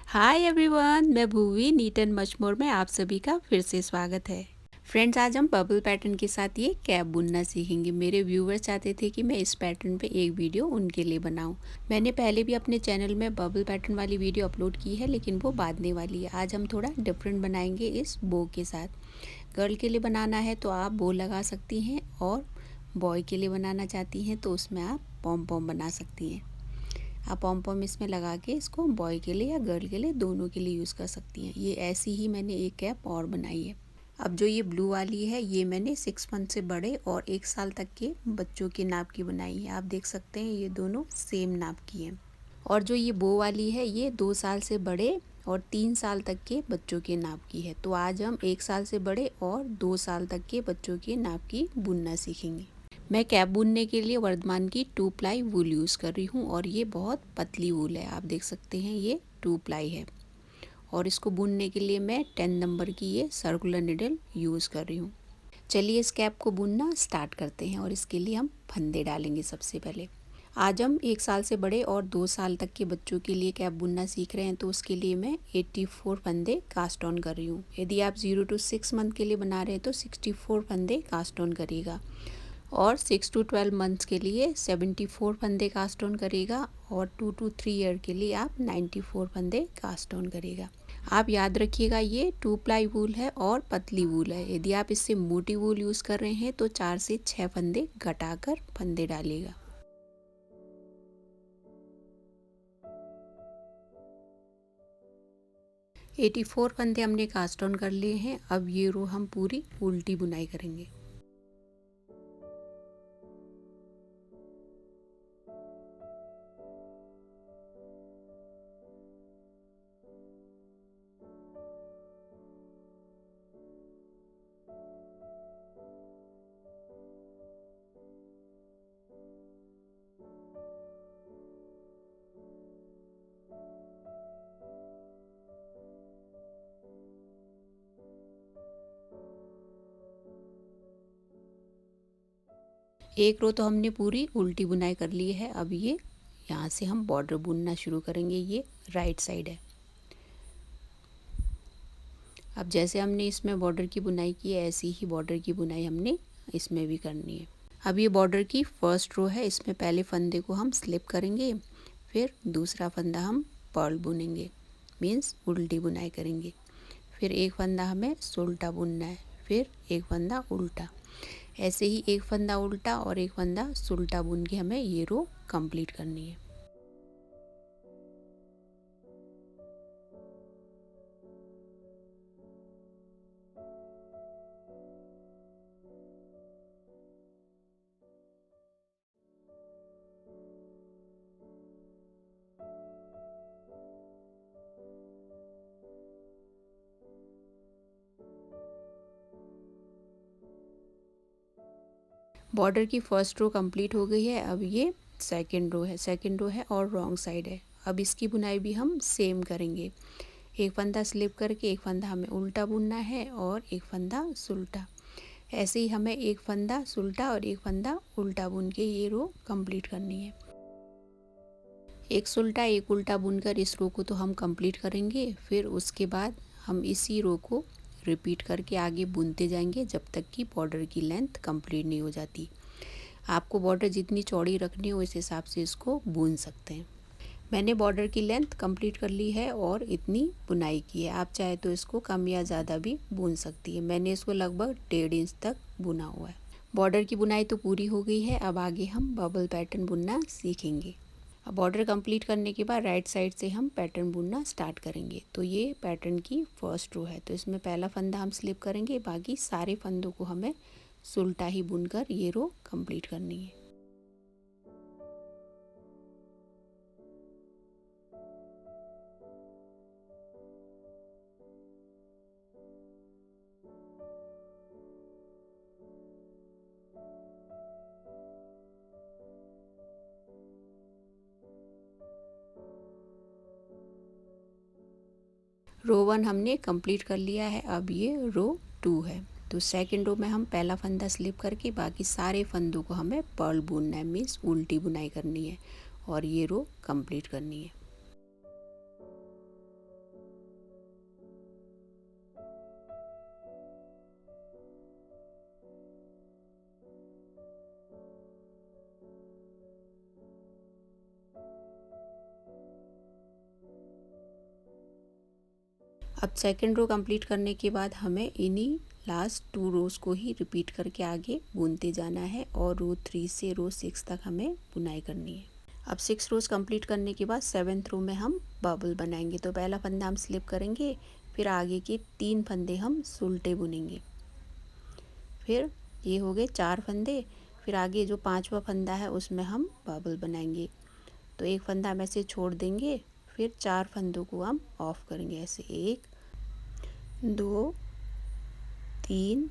Hi everyone, मैं Bhuvi neat and much more में आप सभी का फिर से स्वागत है। फ्रेंड्स, आज हम बबल पैटर्न के साथ ये कैप बुनना सीखेंगे। मेरे व्यूवर्स चाहते थे कि मैं इस पैटर्न पे एक वीडियो उनके लिए बनाऊं। मैंने पहले भी अपने चैनल में बबल पैटर्न वाली वीडियो अपलोड की है, लेकिन वो बांधने वाली है। आज हम थोड़ा डिफरेंट बनाएंगे इस बो के साथ। गर्ल के लिए बनाना है तो आप बो लगा सकती हैं, और बॉय के लिए बनाना चाहती हैं तो उसमें आप पॉम पॉम बना सकती हैं। आप पॉम पॉम इसमें लगा के इसको बॉय के लिए या गर्ल के लिए दोनों के लिए यूज़ कर सकती हैं। ये ऐसी ही मैंने एक कैप और बनाई है। अब जो ये ब्लू वाली है ये मैंने 6 मंथ से बड़े और 1 साल तक के बच्चों के नाप की बनाई है। आप देख सकते हैं ये दोनों सेम नाप की हैं। और जो ये बो वाली है ये 2 साल से बड़े और 3 साल तक के बच्चों के नाप की है। तो आज हम 1 साल से बड़े और 2 साल तक के बच्चों के नाप की बुनना सीखेंगे। मैं कैप बुनने के लिए वर्धमान की 2 प्लाई वूल यूज़ कर रही हूँ, और ये बहुत पतली वूल है। आप देख सकते हैं ये 2 प्लाई है। और इसको बुनने के लिए मैं 10 नंबर की ये सर्कुलर निडल यूज़ कर रही हूँ। चलिए इस कैप को बुनना स्टार्ट करते हैं, और इसके लिए हम फंदे डालेंगे सबसे पहले। आज हम 1 साल से बड़े और 2 साल तक के बच्चों के लिए कैप बुनना सीख रहे हैं, तो उसके लिए मैं 84 फंदे कास्ट ऑन कर रही हूँ। यदि आप 0 to 6 मंथ के लिए बना रहे हैं तो 64 फंदे कास्ट ऑन करिएगा, और 6 to 12 मंथ्स के लिए 74 फंदे कास्ट ऑन करेगा, और 2 to 3 ईयर के लिए आप 94 फंदे कास्ट ऑन करेगा। आप याद रखिएगा ये 2 प्लाई वूल है और पतली वूल है। यदि आप इससे मोटी वूल यूज़ कर रहे हैं तो 4 से 6 फंदे घटाकर फंदे डालिएगा। एटी 4 फंदे हमने कास्ट ऑन कर लिए हैं। अब ये रो हम पूरी उल्टी बुनाई करेंगे। एक रो तो हमने पूरी उल्टी बुनाई कर ली है। अब ये यहाँ से हम बॉर्डर बुनना शुरू करेंगे। ये राइट साइड है। अब जैसे हमने इसमें बॉर्डर की बुनाई की है, ऐसी ही बॉर्डर की बुनाई हमने इसमें भी करनी है। अब ये बॉर्डर की फर्स्ट रो है। इसमें पहले फंदे को हम स्लिप करेंगे, फिर दूसरा फंदा हम पर्ल बुनेंगे, मीन्स उल्टी बुनाई करेंगे। फिर एक फंदा हमें सुलटा बुनना है, फिर एक फंदा उल्टा। ऐसे ही एक फंदा उल्टा और एक फंदा सुलटा बुन के हमें ये रो कंप्लीट करनी है। बॉर्डर की फर्स्ट रो कंप्लीट हो गई है। अब ये सेकंड रो है और रॉन्ग साइड है। अब इसकी बुनाई भी हम सेम करेंगे। एक फंदा स्लिप करके एक फंदा हमें उल्टा बुनना है और एक फंदा सुलटा। ऐसे ही हमें एक फंदा सुलटा और एक फंदा उल्टा बुन के ये रो कंप्लीट करनी है। एक सुलटा एक उल्टा बुनकर इस रो को तो हम कंप्लीट करेंगे। फिर उसके बाद हम इसी रो को रिपीट करके आगे बुनते जाएंगे जब तक कि बॉर्डर की लेंथ कंप्लीट नहीं हो जाती। आपको बॉर्डर जितनी चौड़ी रखनी हो इस हिसाब से इसको बुन सकते हैं। मैंने बॉर्डर की लेंथ कंप्लीट कर ली है और इतनी बुनाई की है। आप चाहे तो इसको कम या ज़्यादा भी बुन सकती है। मैंने इसको लगभग 1.5 इंच तक बुना हुआ है। बॉर्डर की बुनाई तो पूरी हो गई है। अब आगे हम बबल पैटर्न बुनना सीखेंगे। अब बॉर्डर कंप्लीट करने के बाद राइट साइड से हम पैटर्न बुनना स्टार्ट करेंगे। तो ये पैटर्न की फर्स्ट रो है। तो इसमें पहला फंदा हम स्लिप करेंगे, बाकी सारे फंदों को हमें सुलटा ही बुनकर ये रो कंप्लीट करनी है। रो 1 हमने कंप्लीट कर लिया है। अब ये रो 2 है। तो सेकंड रो में हम पहला फंदा स्लिप करके बाकी सारे फंदों को हमें पर्ल बुनना है, मीन्स उल्टी बुनाई करनी है, और ये रो कंप्लीट करनी है। अब सेकंड रो कंप्लीट करने के बाद हमें इन्हीं लास्ट 2 रोज़ को ही रिपीट करके आगे बुनते जाना है और रो 3 से रो 6 तक हमें बुनाई करनी है। अब 6 रोज़ कंप्लीट करने के बाद 7th रो में हम बबल बनाएंगे। तो पहला फंदा हम स्लिप करेंगे, फिर आगे के 3 फंदे हम सुलटे बुनेंगे। फिर ये हो गए 4 फंदे। फिर आगे जो 5वां फंदा है उसमें हम बबल बनाएंगे। तो एक फंदा हम ऐसे छोड़ देंगे, फिर 4 फंदों को हम ऑफ करेंगे ऐसे 1 2 3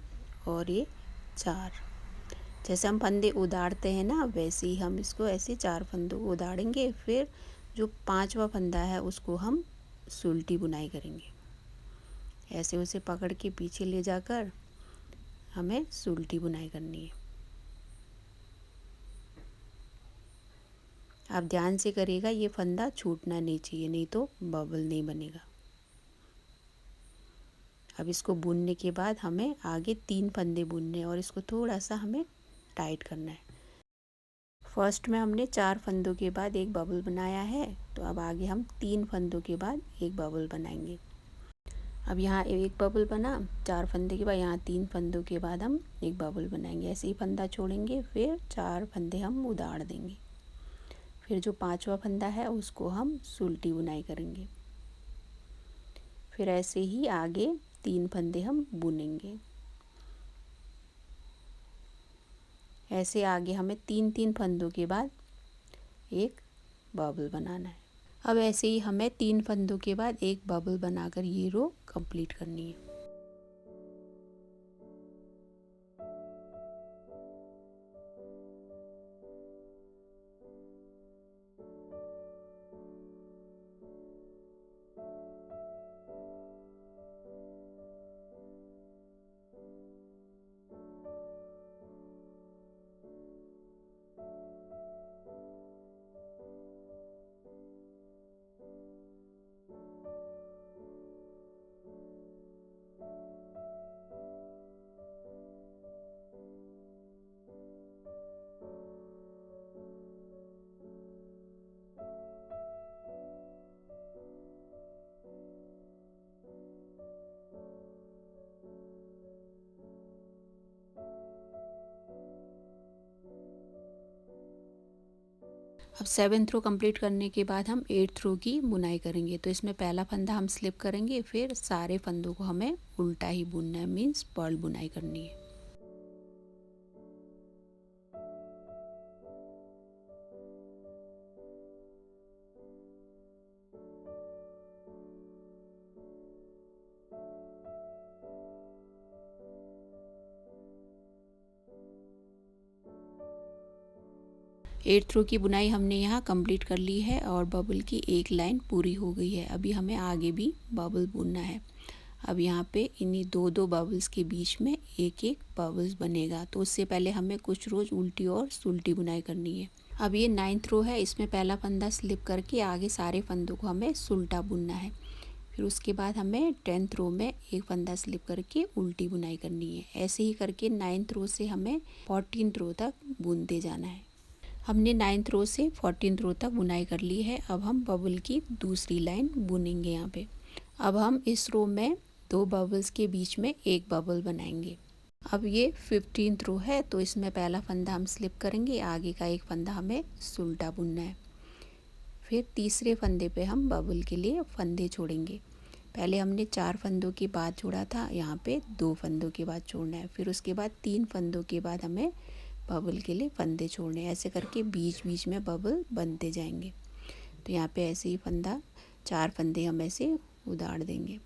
और ये 4। जैसे हम फंदे उधाड़ते हैं ना, वैसे ही हम इसको ऐसे 4 फंदों को उधाड़ेंगे। फिर जो 5वां फंदा है उसको हम सुलटी बुनाई करेंगे। ऐसे उसे पकड़ के पीछे ले जाकर हमें सुलटी बुनाई करनी है। आप ध्यान से करिएगा, ये फंदा छूटना नहीं चाहिए, नहीं तो बबल नहीं बनेगा। अब इसको बुनने के बाद हमें आगे 3 फंदे बुनने और इसको थोड़ा सा हमें टाइट करना है। फर्स्ट में हमने 4 फंदों के बाद एक बबल बनाया है, तो अब आगे हम 3 फंदों के बाद एक बबल बनाएंगे। अब यहाँ एक बबल बना, 4 फंदे के बाद यहाँ 3 फंदों के बाद हम एक बबल बनाएंगे। ऐसे ही फंदा छोड़ेंगे, फिर 4 फंदे हम उधाड़ देंगे। फिर जो 5वां फंदा है उसको हम सुलटी बुनाई करेंगे। फिर ऐसे ही आगे 3 फंदे हम बुनेंगे। ऐसे आगे हमें 3 फंदों के बाद एक बबल बनाना है। अब ऐसे ही हमें 3 फंदों के बाद एक बबल बनाकर ये रो कंप्लीट करनी है। अब 7th रो कंप्लीट करने के बाद हम 8th रो की बुनाई करेंगे। तो इसमें पहला फंदा हम स्लिप करेंगे, फिर सारे फंदों को हमें उल्टा ही बुनना है, मीन्स पर्ल बुनाई करनी है। 8th रो की बुनाई हमने यहाँ कंप्लीट कर ली है और बबल की एक लाइन पूरी हो गई है। अभी हमें आगे भी बबल बुनना है। अब यहाँ पे इन्हीं 2-2 बबल्स के बीच में एक-एक बबल्स बनेगा। तो उससे पहले हमें कुछ रोज उल्टी और सुलटी बुनाई करनी है। अब ये 9th रो है, इसमें पहला फंदा स्लिप करके आगे सारे फंदों को हमें सुलटा बुनना है। फिर उसके बाद हमें 10th रो में एक फंदा स्लिप करके उल्टी बुनाई करनी है। ऐसे ही करके 9th रो से हमें 14th रो तक बुनते जाना है। हमने 9th रो से 14th रो तक बुनाई कर ली है। अब हम बबल की दूसरी लाइन बुनेंगे यहाँ पे। अब हम इस रो में 2 बबल्स के बीच में एक बबल बनाएंगे। अब ये 15th रो है, तो इसमें पहला फंदा हम स्लिप करेंगे, आगे का एक फंदा हमें सुलटा बुनना है। फिर तीसरे फंदे पे हम बबल के लिए फंदे छोड़ेंगे। पहले हमने 4 फंदों के बाद छोड़ा था, यहाँ पे 2 फंदों के बाद छोड़ना है। फिर उसके बाद 3 फंदों के बाद हमें बबल के लिए फंदे छोड़ने हैं। ऐसे करके बीच बीच में बबल बनते जाएंगे। तो यहाँ पे ऐसे ही 4 फंदे हम ऐसे उधाड़ देंगे।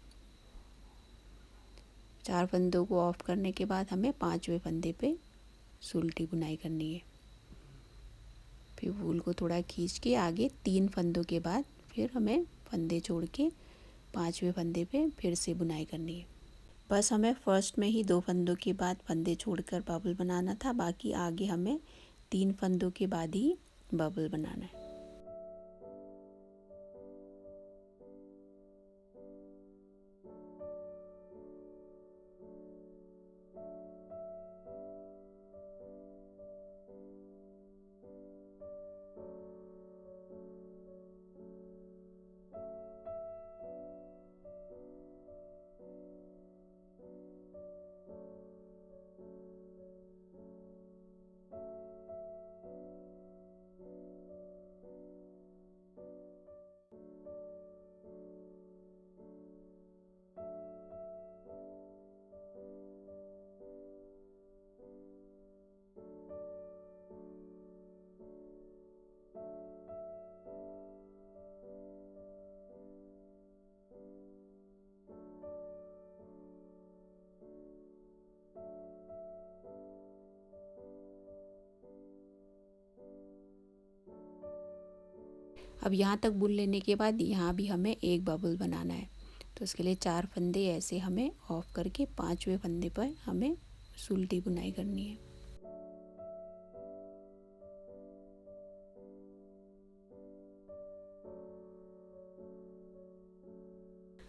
4 फंदों को ऑफ करने के बाद हमें 5वें फंदे पे सुलटी बुनाई करनी है। फिर वूल को थोड़ा खींच के आगे 3 फंदों के बाद फिर हमें फंदे छोड़ के 5वें फंदे पे फिर से बुनाई करनी है। बस हमें फर्स्ट में ही 2 फंदों के बाद फंदे छोड़कर बबल बनाना था, बाकी आगे हमें 3 फंदों के बाद ही बबल बनाना है। अब यहाँ तक बुन लेने के बाद यहाँ भी हमें एक बबल बनाना है, तो इसके लिए 4 फंदे ऐसे हमें ऑफ करके 5वें फंदे पर हमें उल्टी बुनाई करनी है।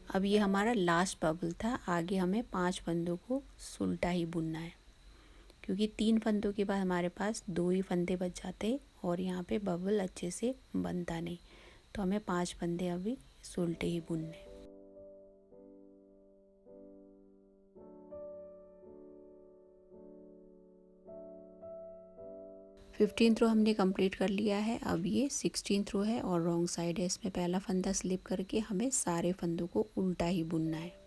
अब ये हमारा लास्ट बबल था, आगे हमें 5 फंदों को उल्टा ही बुनना है, क्योंकि 3 फंदों के बाद हमारे पास 2 ही फंदे बच जाते और यहाँ पे बबल अच्छे से बनता नहीं, तो हमें 5 फंदे अभी उल्टे ही बुनने। 15th रो हमने कंप्लीट कर लिया है। अब ये 16th रो है और रॉन्ग साइड है, इसमें पहला फंदा स्लिप करके हमें सारे फंदों को उल्टा ही बुनना है।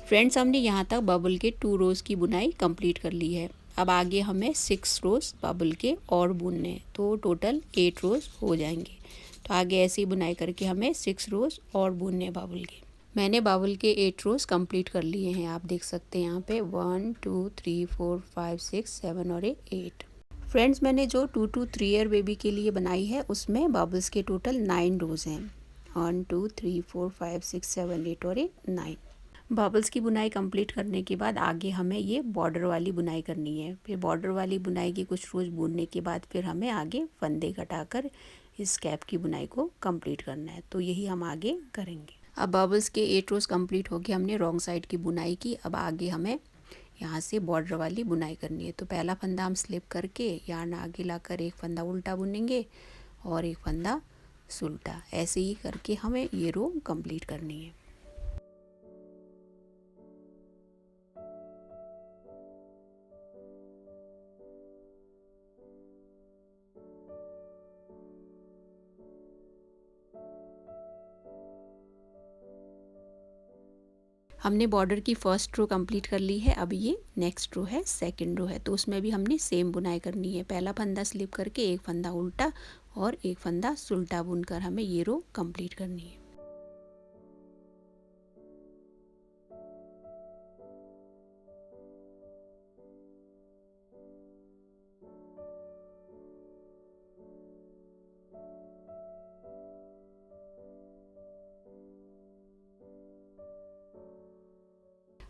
फ्रेंड्स, हमने यहाँ तक बबल के 2 रोज़ की बुनाई कंप्लीट कर ली है। अब आगे हमें 6 रोज़ बबल के और बुनने हैं, तो टोटल 8 रोज़ हो जाएंगे। तो आगे ऐसी बुनाई करके हमें 6 रोज़ और बुनने हैं बबल के। मैंने बबल के 8 रोज़ कंप्लीट कर लिए हैं, आप देख सकते हैं यहाँ पे 1 2 3 4 5 6 7 और 8। फ्रेंड्स, मैंने जो 2 to 3 ईयर बेबी के लिए बनाई है उसमें बबल्स के टोटल 9 रोज़ हैं। 1 2 3 4 5 6 7 8 और 9। बबल्स की बुनाई कंप्लीट करने के बाद आगे हमें ये बॉर्डर वाली बुनाई करनी है। फिर बॉर्डर वाली बुनाई की कुछ रोज़ बुनने के बाद फिर हमें आगे फंदे घटाकर इस कैप की बुनाई को कंप्लीट करना है, तो यही हम आगे करेंगे। अब बबल्स के 8 रोज़ कंप्लीट हो गए, हमने रॉन्ग साइड की बुनाई की। अब आगे हमें यहाँ से बॉर्डर वाली बुनाई करनी है, तो पहला फंदा हम स्लिप करके यार्न आगे लाकर एक फंदा उल्टा बुनेंगे और एक फंदा उल्टा, ऐसे ही करके हमें ये रो कंप्लीट करनी है। हमने बॉर्डर की फर्स्ट रो कंप्लीट कर ली है। अब ये नेक्स्ट रो है, सेकंड रो है, तो उसमें भी हमने सेम बुनाई करनी है। पहला फंदा स्लिप करके एक फंदा उल्टा और एक फंदा उल्टा बुनकर हमें ये रो कंप्लीट करनी है।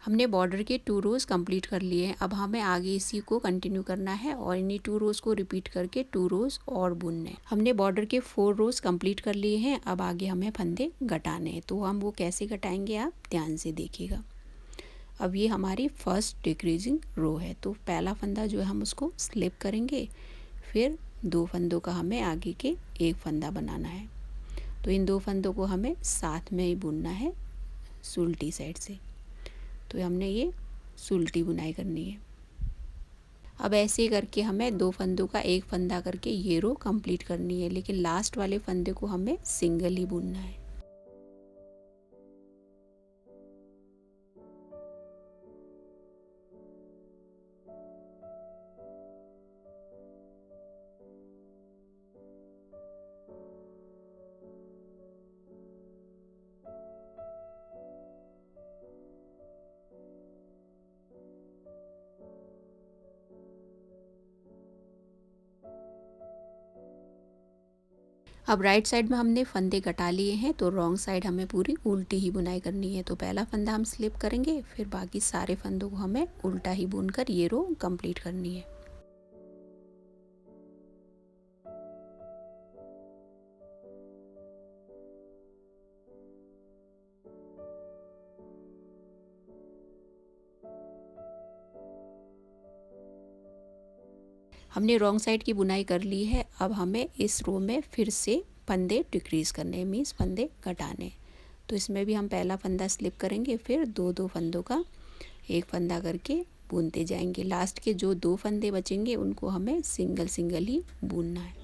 हमने बॉर्डर के 2 रोज़ कंप्लीट कर लिए हैं। अब हमें आगे इसी को कंटिन्यू करना है और इन्हीं 2 रोज़ को रिपीट करके 2 रोज़ और बुनने। हमने बॉर्डर के 4 रोज़ कंप्लीट कर लिए हैं। अब आगे हमें फंदे घटाने हैं, तो हम वो कैसे घटाएंगे आप ध्यान से देखिएगा। अब ये हमारी फर्स्ट डिक्रीजिंग रो है, तो पहला फंदा जो है हम उसको स्लिप करेंगे, फिर 2 फंदों का हमें आगे के एक फंदा बनाना है, तो इन 2 फंदों को हमें साथ में ही बुनना है उल्टी साइड से। तो हमने ये उल्टी बुनाई करनी है। अब ऐसे करके हमें 2 फंदों का एक फंदा करके ये रो कंप्लीट करनी है, लेकिन लास्ट वाले फंदे को हमें सिंगल ही बुनना है। अब राइट साइड में हमने फंदे घटा लिए हैं, तो रॉन्ग साइड हमें पूरी उल्टी ही बुनाई करनी है। तो पहला फंदा हम स्लिप करेंगे, फिर बाकी सारे फंदों को हमें उल्टा ही बुनकर ये रो कंप्लीट करनी है। हमने रॉन्ग साइड की बुनाई कर ली है। अब हमें इस रो में फिर से फंदे डिक्रीज़ करने, मीन्स फंदे घटाने। तो इसमें भी हम पहला फंदा स्लिप करेंगे, फिर 2 फंदों का एक फंदा करके बुनते जाएंगे। लास्ट के जो 2 फंदे बचेंगे उनको हमें सिंगल सिंगल ही बुनना है।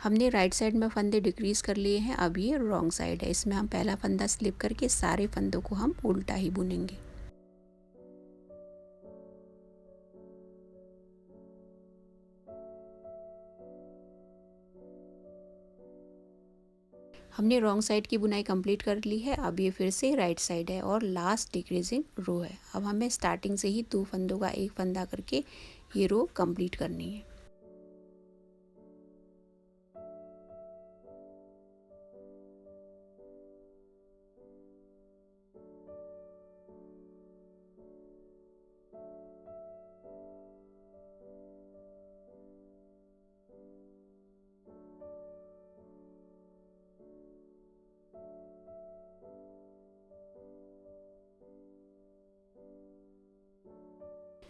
हमने राइट साइड में फंदे डिक्रीज़ कर लिए हैं। अब ये रॉन्ग साइड है, इसमें हम पहला फंदा स्लिप करके सारे फंदों को हम उल्टा ही बुनेंगे। हमने रॉन्ग साइड की बुनाई कंप्लीट कर ली है। अब ये फिर से राइट साइड है और लास्ट डिक्रीजिंग रो है। अब हमें स्टार्टिंग से ही 2 फंदों का एक फंदा करके ये रो कंप्लीट करनी है।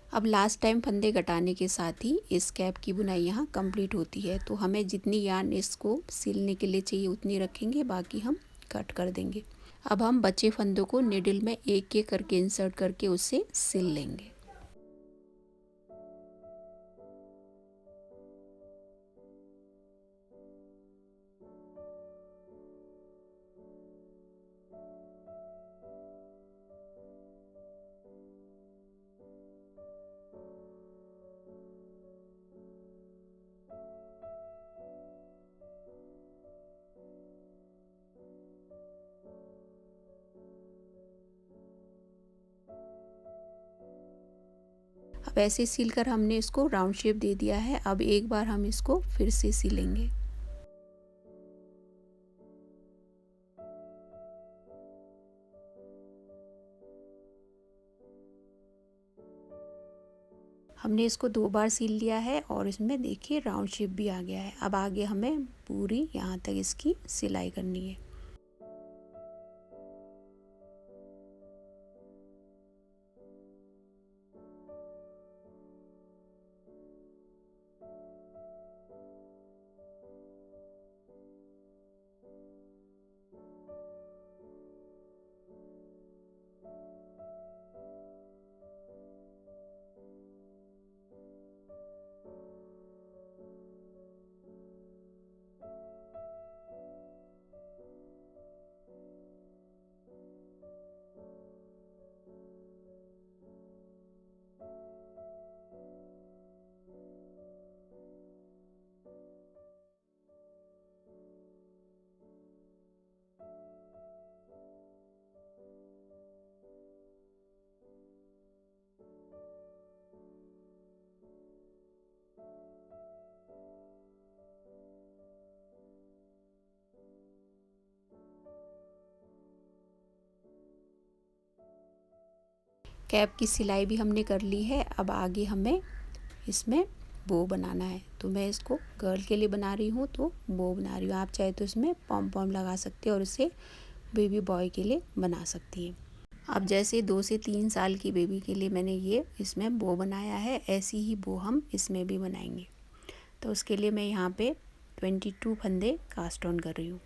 अब लास्ट टाइम फंदे घटाने के साथ ही इस कैप की बुनाई यहाँ कंप्लीट होती है। तो हमें जितनी यार्न इसको सिलने के लिए चाहिए उतनी रखेंगे, बाकी हम कट कर देंगे। अब हम बचे फंदों को निडल में एक एक करके इंसर्ट करके उससे सिल लेंगे। अब ऐसे सील कर हमने इसको राउंड शेप दे दिया है। अब एक बार हम इसको फिर से सिलेंगे। हमने इसको 2 बार सील लिया है और इसमें देखिए राउंड शेप भी आ गया है। अब आगे हमें पूरी यहाँ तक इसकी सिलाई करनी है। कैप की सिलाई भी हमने कर ली है। अब आगे हमें इसमें बो बनाना है। तो मैं इसको गर्ल के लिए बना रही हूँ तो बो बना रही हूँ। आप चाहे तो इसमें पॉम पॉम लगा सकते हैं और इसे बेबी बॉय के लिए बना सकती हैं। अब जैसे 2 से 3 साल की बेबी के लिए मैंने ये इसमें बो बनाया है, ऐसी ही बो हम इसमें भी बनाएंगे। तो उसके लिए मैं यहाँ पे 22 फंदे कास्ट ऑन कर रही हूँ।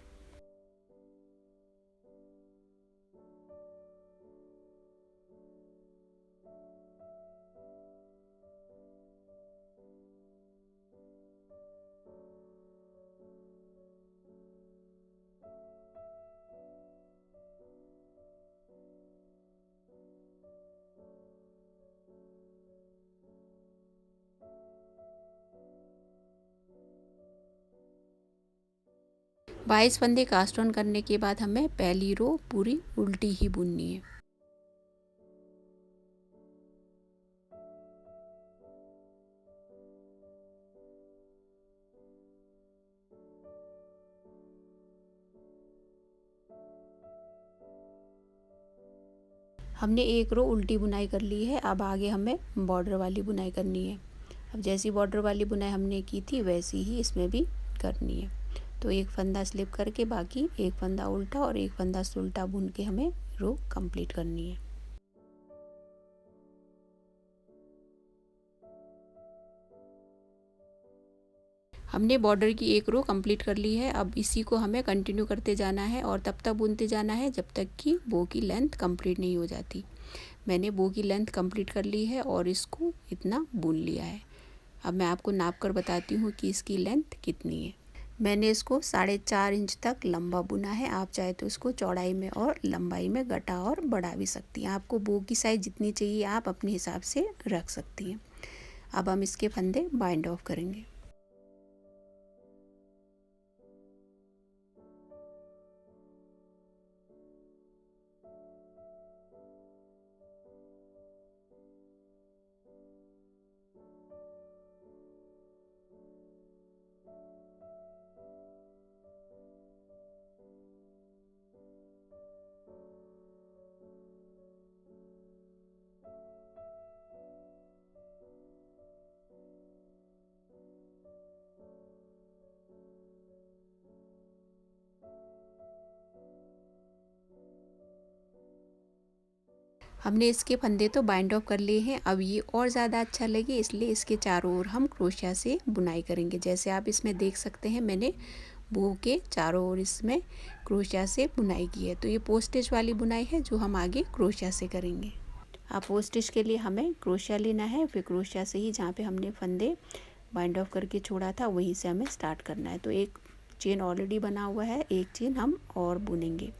बाईस फंदे कास्ट ऑन करने के बाद हमें पहली रो पूरी उल्टी ही बुननी है। हमने एक रो उल्टी बुनाई कर ली है। अब आगे हमें बॉर्डर वाली बुनाई करनी है। अब जैसी बॉर्डर वाली बुनाई हमने की थी वैसी ही इसमें भी करनी है। तो एक फंदा स्लिप करके बाकी एक फंदा उल्टा और एक फंदा उल्टा बुन के हमें रो कंप्लीट करनी है। हमने बॉर्डर की एक रो कंप्लीट कर ली है। अब इसी को हमें कंटिन्यू करते जाना है और तब तक बुनते जाना है जब तक कि बो की लेंथ कंप्लीट नहीं हो जाती। मैंने बो की लेंथ कंप्लीट कर ली है और इसको इतना बुन लिया है। अब मैं आपको नाप कर बताती हूँ कि इसकी लेंथ कितनी है। मैंने इसको 4.5 इंच तक लंबा बुना है। आप चाहे तो इसको चौड़ाई में और लंबाई में घटा और बढ़ा भी सकती हैं। आपको बो की साइज़ जितनी चाहिए आप अपने हिसाब से रख सकती हैं। अब हम इसके फंदे बाइंड ऑफ करेंगे। हमने इसके फंदे तो बाइंड ऑफ कर लिए हैं। अब ये और ज़्यादा अच्छा लगे इसलिए इसके चारों ओर हम क्रोशिया से बुनाई करेंगे। जैसे आप इसमें देख सकते हैं मैंने बो के चारों ओर इसमें क्रोशिया से बुनाई की है। तो ये पोस्टिच वाली बुनाई है जो हम आगे क्रोशिया से करेंगे। अब पोस्टिच के लिए हमें क्रोशिया लेना है, फिर क्रोशिया से ही जहाँ पे हमने फंदे बाइंड ऑफ करके छोड़ा था वहीं से हमें स्टार्ट करना है। तो एक चेन ऑलरेडी बना हुआ है, एक चेन हम और बुनेंगे।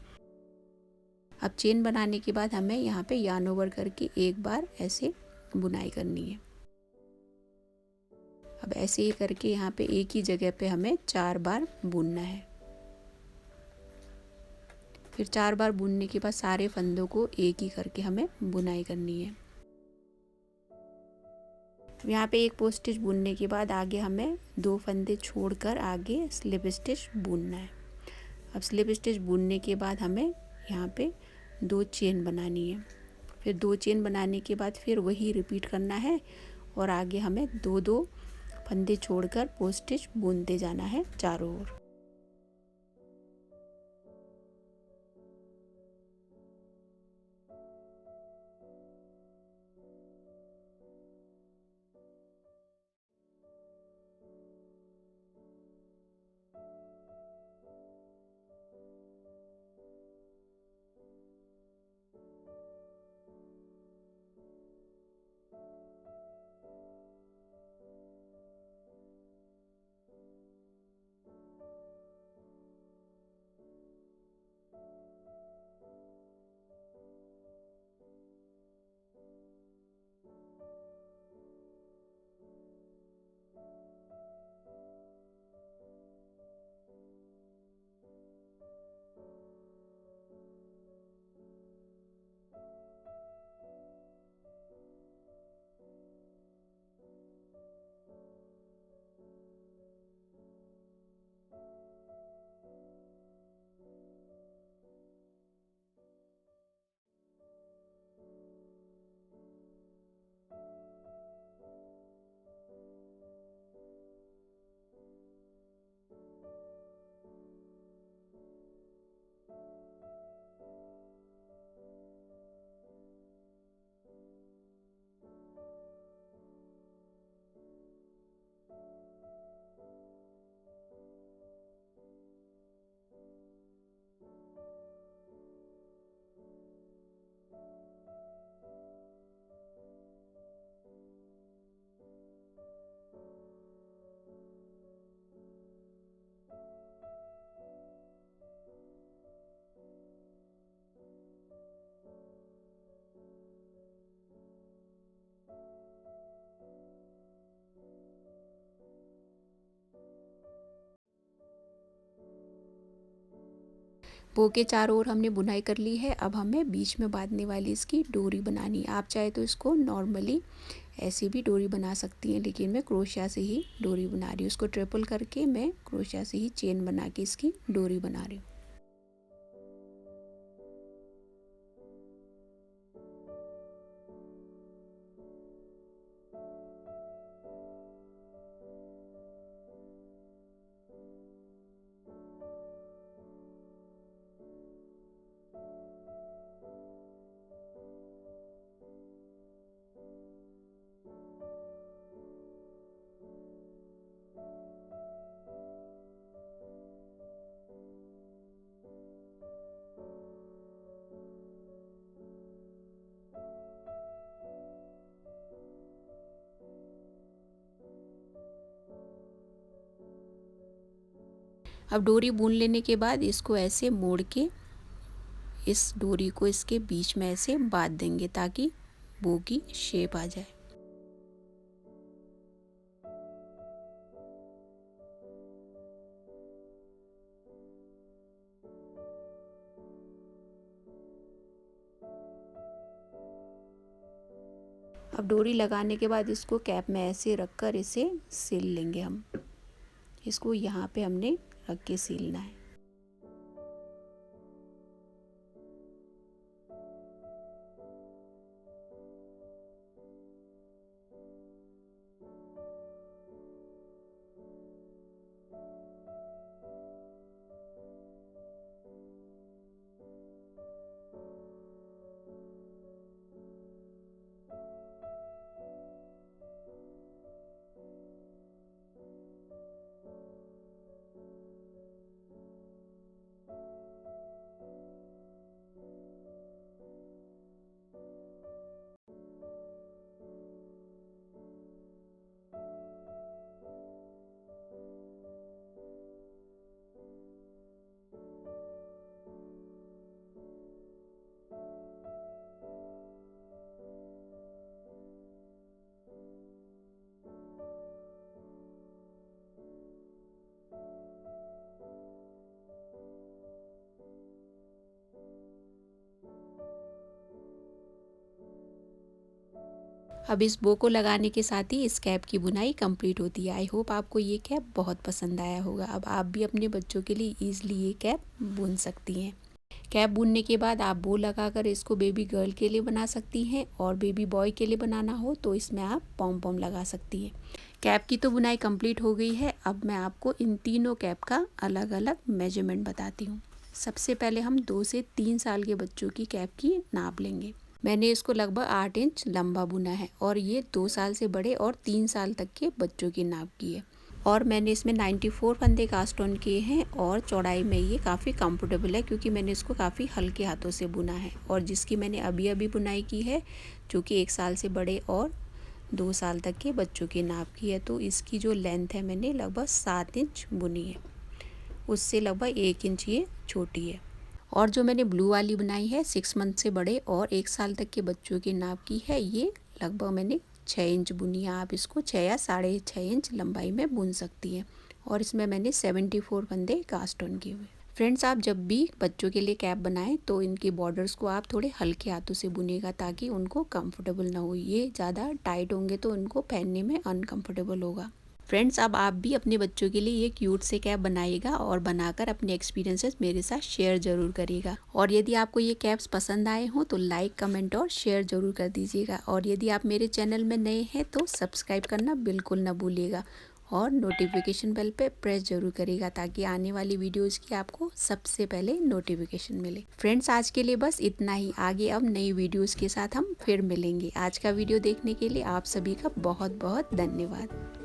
अब चेन बनाने के बाद हमें यहाँ पे यार्न ओवर करके एक बार ऐसे बुनाई करनी है। अब ऐसे ही करके यहाँ पे एक ही जगह पे हमें 4 बार बुनना है। फिर 4 बार बुनने के बाद सारे फंदों को एक ही करके हमें बुनाई करनी है। यहाँ पे एक पोस्ट स्टिच बुनने के बाद आगे हमें 2 फंदे छोड़कर आगे स्लिप स्टिच बुनना है। अब स्लिप स्टिच बुनने के बाद हमें यहाँ पे 2 चेन बनानी है। फिर 2 चेन बनाने के बाद फिर वही रिपीट करना है और आगे हमें 2-2 फंदे छोड़कर पोस्ट स्टिच बुनते जाना है चारों ओर। बो के चारों ओर हमने बुनाई कर ली है। अब हमें बीच में बांधने वाली इसकी डोरी बनानी है। आप चाहे तो इसको नॉर्मली ऐसी भी डोरी बना सकती हैं, लेकिन मैं क्रोशिया से ही डोरी बना रही हूँ। इसको ट्रिपल करके मैं क्रोशिया से ही चेन बना के इसकी डोरी बना रही हूँ। अब डोरी बुन लेने के बाद इसको ऐसे मोड़ के इस डोरी को इसके बीच में ऐसे बांध देंगे ताकि बो की शेप आ जाए। अब डोरी लगाने के बाद इसको कैप में ऐसे रखकर इसे सिल लेंगे हम। इसको यहाँ पे हमने रख के सिलना है। अब इस बो को लगाने के साथ ही इस कैप की बुनाई कंप्लीट होती है। आई होप आपको ये कैप बहुत पसंद आया होगा। अब आप भी अपने बच्चों के लिए ईजिली ये कैप बुन सकती हैं। कैप बुनने के बाद आप बो लगाकर इसको बेबी गर्ल के लिए बना सकती हैं और बेबी बॉय के लिए बनाना हो तो इसमें आप पॉम पॉम लगा सकती हैं। कैप की तो बुनाई कंप्लीट हो गई है। अब मैं आपको इन तीनों कैप का अलग अलग मेजरमेंट बताती हूँ। सबसे पहले हम 2 से 3 साल के बच्चों की कैप की नाप लेंगे। मैंने इसको लगभग 8 इंच लंबा बुना है और ये 2 साल से बड़े और 3 साल तक के बच्चों की नाप की है। और मैंने इसमें 94 फंदे कास्ट ऑन किए हैं और चौड़ाई में ये काफ़ी कंफर्टेबल है क्योंकि मैंने इसको काफ़ी हल्के हाथों से बुना है। और जिसकी मैंने अभी अभी बुनाई की है जो कि 1 साल से बड़े और 2 साल तक के बच्चों की नाप की है, तो इसकी जो लेंथ है मैंने लगभग 7 इंच बुनी है। उससे लगभग 1 इंच ये छोटी है। और जो मैंने ब्लू वाली बनाई है 6 मंथ से बड़े और 1 साल तक के बच्चों की नाप की है, ये लगभग मैंने 6 इंच बुनी है। आप इसको 6 या 6.5 इंच लंबाई में बुन सकती हैं। और इसमें मैंने 74 फंदे कास्ट ऑन किए हुए। फ्रेंड्स, आप जब भी बच्चों के लिए कैप बनाएं तो इनके बॉर्डर्स को आप थोड़े हल्के हाथों से बुनेगा ताकि उनको कंफर्टेबल ना हो। ये ज़्यादा टाइट होंगे तो उनको पहनने में अनकंफर्टेबल होगा। फ्रेंड्स, अब आप भी अपने बच्चों के लिए ये क्यूट से कैप बनाइएगा और बनाकर अपने एक्सपीरियंसेस मेरे साथ शेयर ज़रूर करिएगा। और यदि आपको ये कैप्स पसंद आए हों तो लाइक, कमेंट और शेयर ज़रूर कर दीजिएगा। और यदि आप मेरे चैनल में नए हैं तो सब्सक्राइब करना बिल्कुल ना भूलिएगा और नोटिफिकेशन बेल पे प्रेस जरूर करिएगा ताकि आने वाली वीडियोज़ की आपको सबसे पहले नोटिफिकेशन मिले। फ्रेंड्स, आज के लिए बस इतना ही। आगे अब नई वीडियोज़ के साथ हम फिर मिलेंगे। आज का वीडियो देखने के लिए आप सभी का बहुत बहुत धन्यवाद।